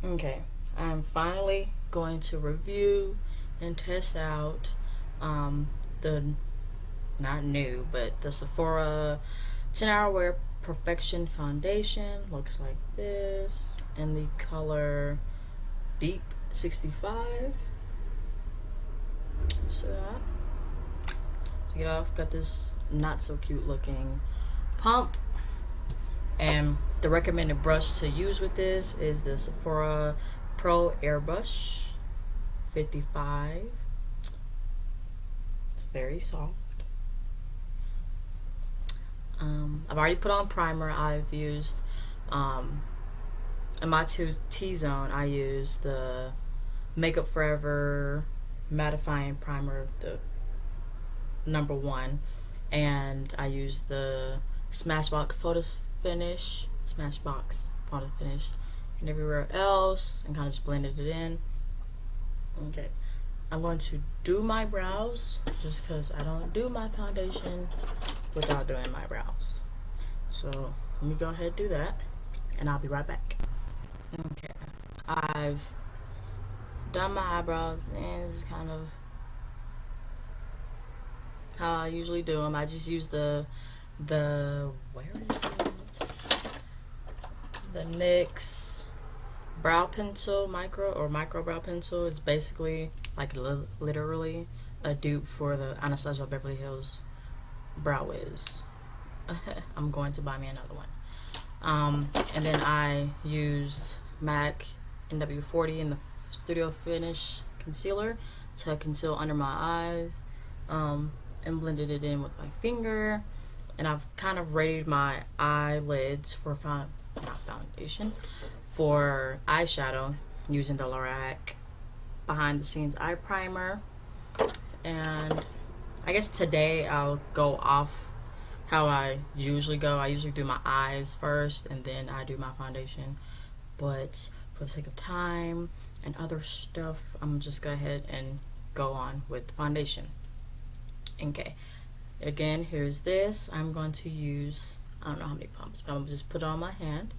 Okay, I'm finally going to review and test out the not new, but the Sephora 10-Hour Wear Perfection Foundation. Looks like this in the color Deep 65. So to get off, got this not so cute looking pump, and the recommended brush to use with this is the Sephora Pro Airbrush 55. It's very soft. I've already put on primer. I've used in my T-zone, I used the Makeup Forever mattifying primer, the #1, and I used the Smashbox Photo Finish, and everywhere else, and kind of just blended it in. Okay, I'm going to do my brows just because I don't do my foundation without doing my brows. So let me go ahead and do that, and I'll be right back. Okay, I've done my eyebrows, and this is kind of how I usually do them. I just use the where is it? The NYX brow pencil, micro brow pencil. It's basically like literally a dupe for the Anastasia Beverly Hills Brow Wiz. I'm going to buy me another one. And then I used MAC NW40 in the Studio Finish concealer to conceal under my eyes, and blended it in with my finger. And I've kind of rated my eyelids for not foundation, for eyeshadow using the Lorac Behind the Scenes Eye Primer. And I guess today I'll go off how I usually go. I usually do my eyes first and then I do my foundation. But for the sake of time and other stuff, I'm just go ahead and go on with the foundation. Okay. Again, here's this. I'm going to use, I don't know how many pumps, but I'm going to just put it on my hand.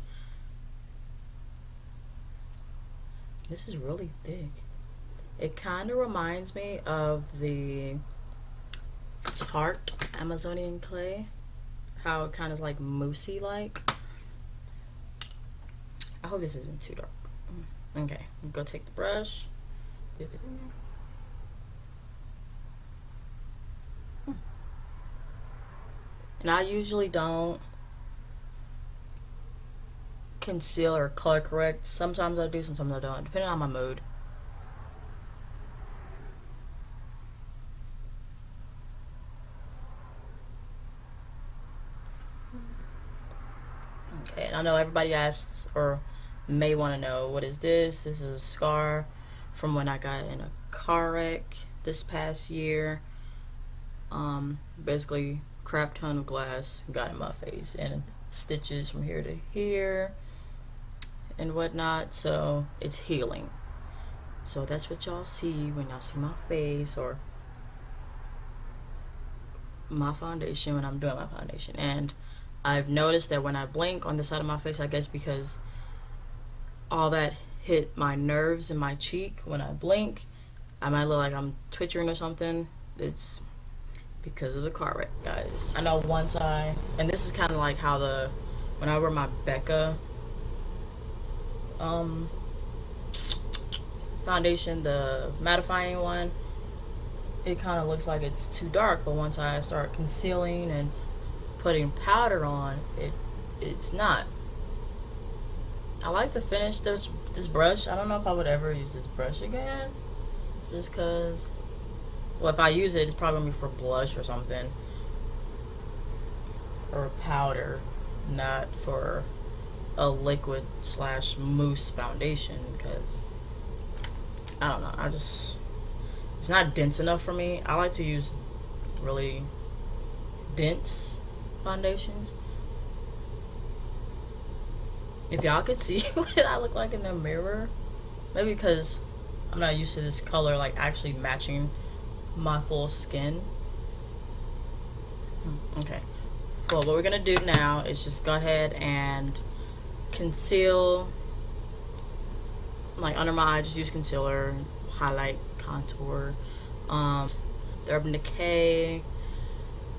This is really thick. It kind of reminds me of the Tarte Amazonian clay, how it kind of like moussey like. I hope this isn't too dark. Okay, I'm gonna take the brush, dip it in there. And I usually don't conceal or color correct. Sometimes I do, sometimes I don't, depending on my mood. Okay, and I know everybody asks or may want to know, what is this? This is a scar from when I got in a car wreck this past year. Basically crap ton of glass got in my face and stitches from here to here and whatnot, so it's healing. So that's what y'all see when y'all see my face or my foundation when I'm doing my foundation. And I've noticed that when I blink on the side of my face, I guess because all that hit my nerves in my cheek, when I blink I might look like I'm twitching or something. It's because of the car wreck, guys. I know one side, and this is kind of like how when I wear my Becca foundation, the mattifying one, it kind of looks like it's too dark, but once I start concealing and putting powder on, it's not. I like the finish. This brush, I don't know if I would ever use this brush again, just because, well, if I use it, it's probably for blush or something, or powder, not for a liquid / mousse foundation, because I don't know, it's not dense enough for me. I like to use really dense foundations. If y'all could see what I look like in the mirror, maybe because I'm not used to this color like actually matching my full skin. Okay, well, what we're gonna do now is just go ahead and conceal like under my eye, just use concealer, highlight, contour. The Urban Decay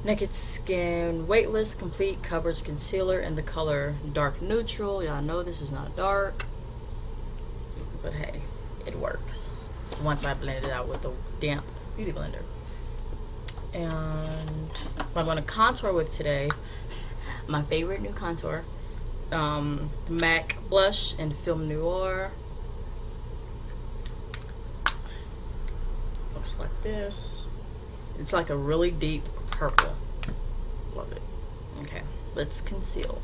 Naked Skin Weightless Complete Coverage Concealer in the color Dark Neutral. Y'all know this is not dark, but hey, it works once I blend it out with a damp beauty blender. And what I'm going to contour with today, my favorite new contour, the MAC blush in Film Noir. Looks like this. It's like a really deep purple. Love it. Okay, let's conceal.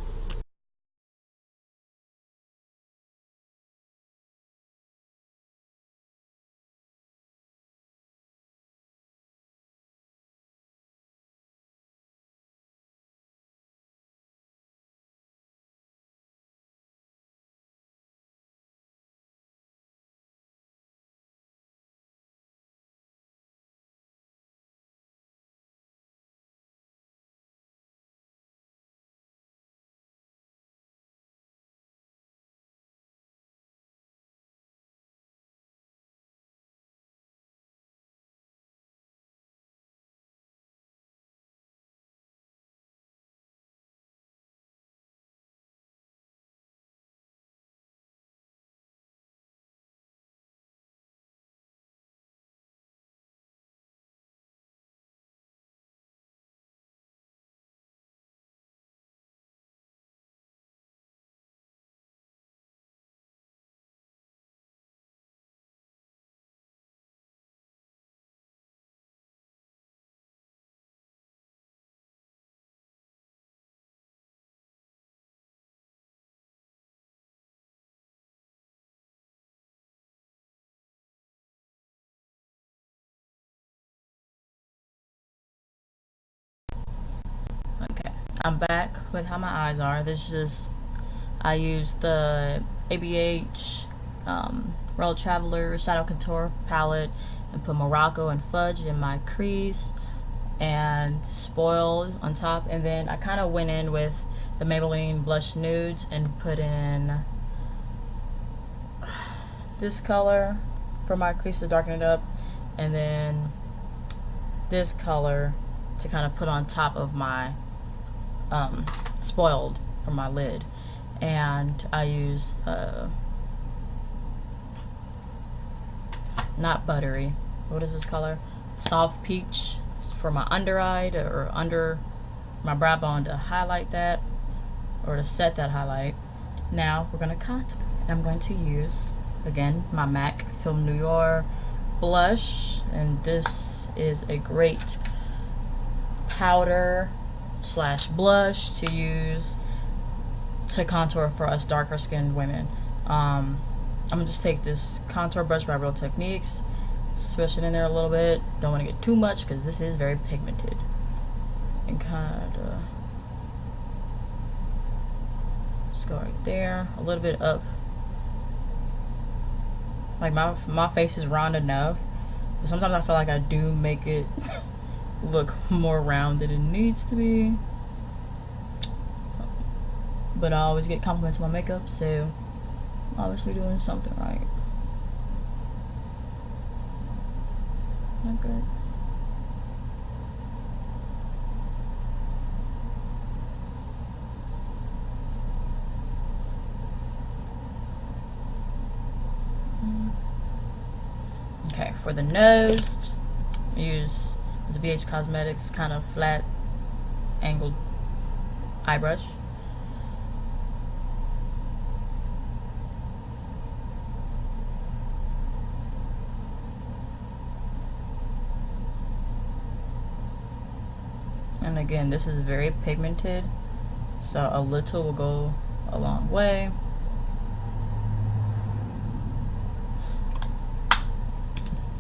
Okay, I'm back with how my eyes are. This is, I used the ABH Royal Traveler Shadow Contour palette and put Morocco and Fudge in my crease and Spoiled on top. And then I kind of went in with the Maybelline Blush Nudes and put in this color for my crease to darken it up, and then this color to kind of put on top of my Spoiled for my lid. And I used not buttery, what is this color? Soft Peach for my under eye or under my brow bone to highlight that, or to set that highlight. Now we're going to contour. I'm going to use, again, my MAC Film Noir blush, and this is a great powder slash blush to use to contour for us darker skinned women. I'm gonna just take this contour brush by Real Techniques, swish it in there a little bit. Don't want to get too much because this is very pigmented. And kind of just go right there, a little bit up. Like my face is round enough, but sometimes I feel like I do make it look more round than it needs to be. But I always get compliments on my makeup, so I'm obviously doing something right. Not good. Okay, for the nose, I use this BH Cosmetics kind of flat angled eye brush. And again, this is very pigmented, so a little will go a long way.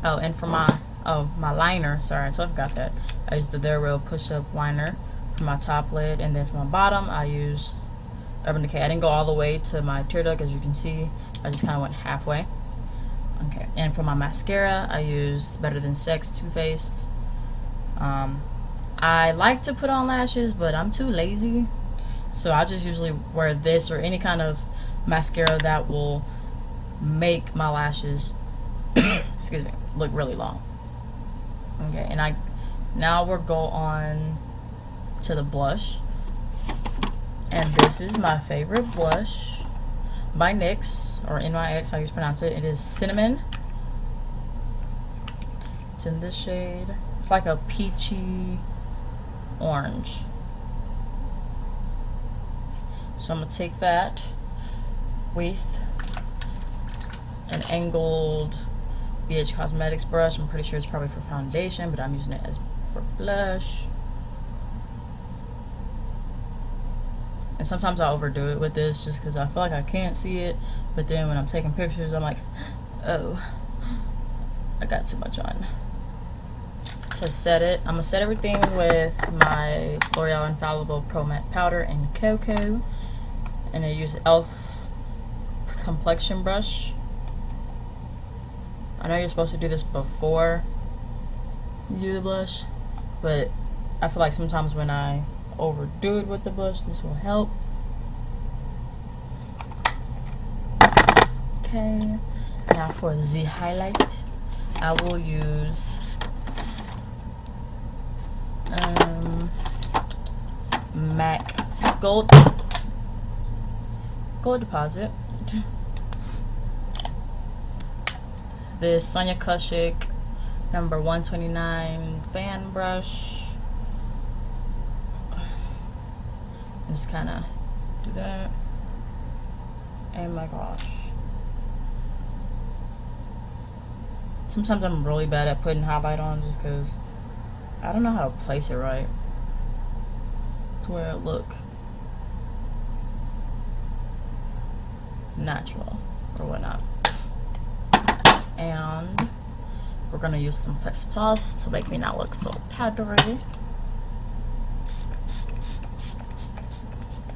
Oh, and for my liner, sorry, so I forgot that. I used the They're Real push-up liner for my top lid, and then for my bottom, I used Urban Decay. I didn't go all the way to my tear duct, as you can see. I just kind of went halfway. Okay, and for my mascara, I used Better Than Sex Too Faced. I like to put on lashes, but I'm too lazy, so I just usually wear this or any kind of mascara that will make my lashes excuse me, look really long. Okay, and now we'll go on to the blush. And this is my favorite blush by NYX, or NYX, how you pronounce it. It is Cinnamon. It's in this shade. It's like a peachy orange. So I'm going to take that with an angled BH Cosmetics brush. I'm pretty sure it's probably for foundation, but I'm using it as for blush. And sometimes I overdo it with this just because I feel like I can't see it, but then when I'm taking pictures, I'm like, oh, I got too much on. To set it, I'm gonna set everything with my L'Oreal Infallible Pro Matte Powder in Cocoa, and I use e.l.f. complexion brush. I know you're supposed to do this before you do the blush, but I feel like sometimes when I overdo it with the blush, this will help. Okay, now for the highlight, I will use MAC Gold Deposit. This Sonia Kashuk number 129 fan brush. Just kind of do that. And my gosh, sometimes I'm really bad at putting highlight on just because I don't know how to place it right to where it look natural or whatnot. And we're gonna use some Fix Plus to make me not look so powdery.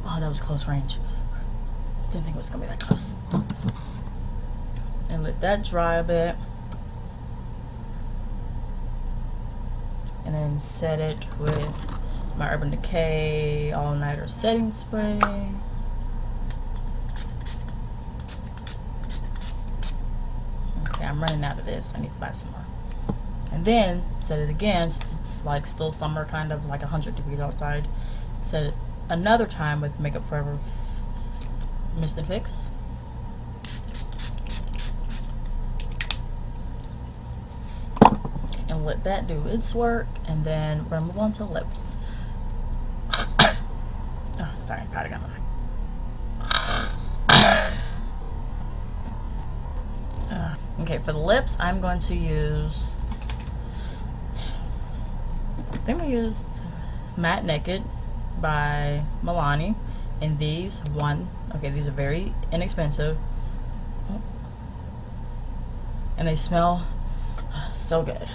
Oh, that was close range. Didn't think it was gonna be that close. And let that dry a bit. And then set it with my Urban Decay All Nighter Setting Spray. Okay, I'm running out of this. I need to buy some more. And then set it again. It's like still summer, kind of like 100 degrees outside. Set it another time with Makeup Forever Mist and Fix. And let that do its work, and then we're gonna move on to lips. Oh, sorry, powder got my okay, for the lips, I'm going to use, I think we used Matte Naked by Milani, and these these are very inexpensive, and they smell so good.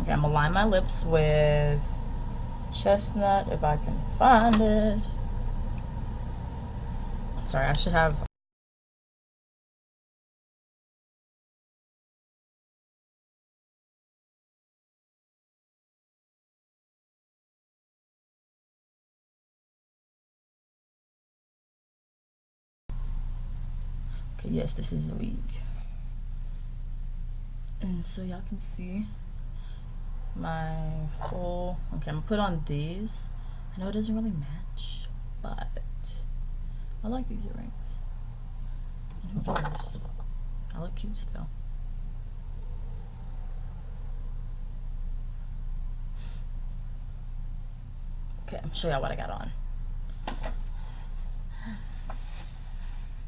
Okay, I'm gonna line my lips with Chestnut if I can find it. Sorry, I should have. Okay, yes, this is the wig. And so y'all can see my full, okay, I'm gonna put on these. I know it doesn't really match, but I like these earrings. And who cares? I look cute still. Okay, I'm gonna show y'all what I got on.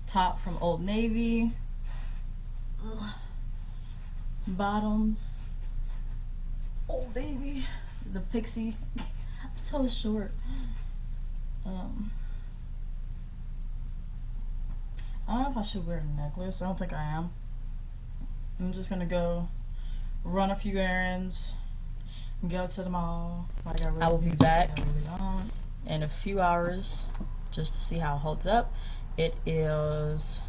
Top from Old Navy. Bottoms, Old Navy, the Pixie. I'm so short. I don't know if I should wear a necklace. I don't think I am. I'm just gonna go run a few errands and go to the mall. I will be back in a few hours just to see how it holds up. It is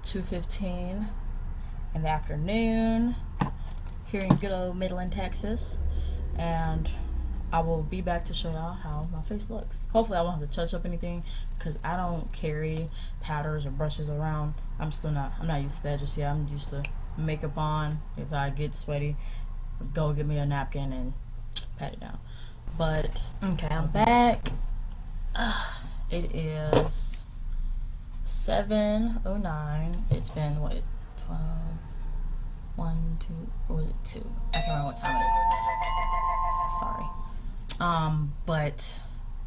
2:15 in the afternoon here in good old Midland, Texas, and I will be back to show y'all how my face looks. Hopefully I won't have to touch up anything because I don't carry powders or brushes around. I'm not used to that just yet. I'm used to makeup on. If I get sweaty, go get me a napkin and pat it down. But okay, I'm back. It is 7:09. It's been what, 12, 1, 2, or was it 2? I can't remember what time it is. Sorry. But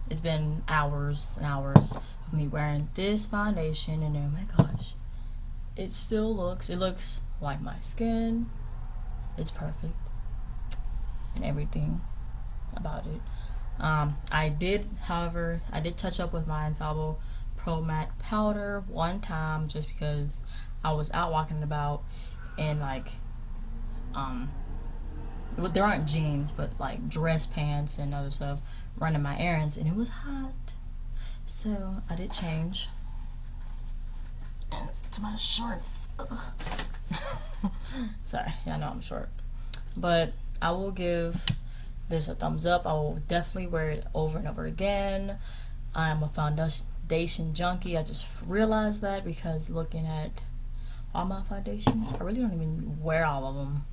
it's been hours and hours of me wearing this foundation, and oh my gosh, it looks like my skin. It's perfect and everything about it. I did touch up with my Infallible Pro Matte powder one time just because I was out walking about in like well, there aren't jeans, but like dress pants and other stuff, running my errands, and it was hot. So I did change to my shorts. Sorry, yeah, I know I'm short, but I will give this a thumbs up. I will definitely wear it over and over again. I'm a foundation junkie. I just realized that because looking at all my foundations, I really don't even wear all of them.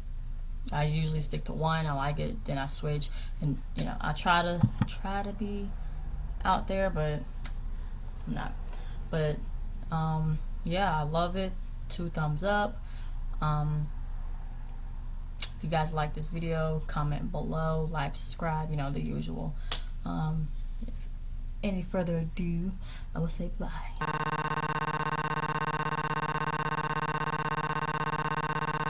I usually stick to one. I like it, then I switch, and I try to be out there, but I'm not. But yeah, I love it. 2 thumbs up. If you guys like this video, comment below, like, subscribe, the usual. Any further ado, I will say bye.